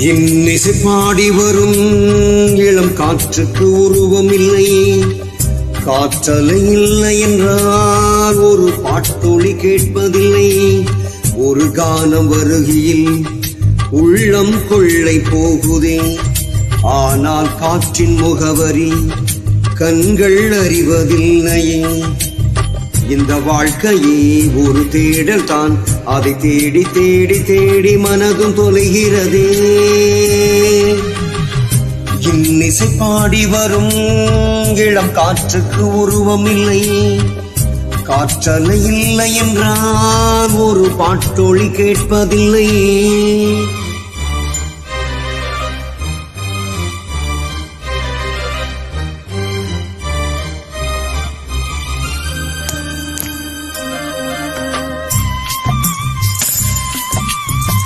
இன்னிசை பாடி வரும் இளம் காற்றுக்கு உருவம் இல்லை, காற்றலை இல்லை என்றால் ஒரு பாட்டொளி கேட்பதில்லை. ஒரு கானம் வருகையில் உள்ளம் கொள்ளை போகுதே, ஆனால் காற்றின் முகவரி கண்கள் அறிவதில்லையே. இந்த வாழ்க்கையே ஒரு தேடல் தான், அதை தேடி தேடி தேடி மனதும் தொலைகிறதே. இன்னிசை பாடி வரும் இளம் காற்றுக்கு உருவம் இல்லை, காற்றலை இல்லை என்றால் ஒரு பாட்டொளி கேட்பதில்லை.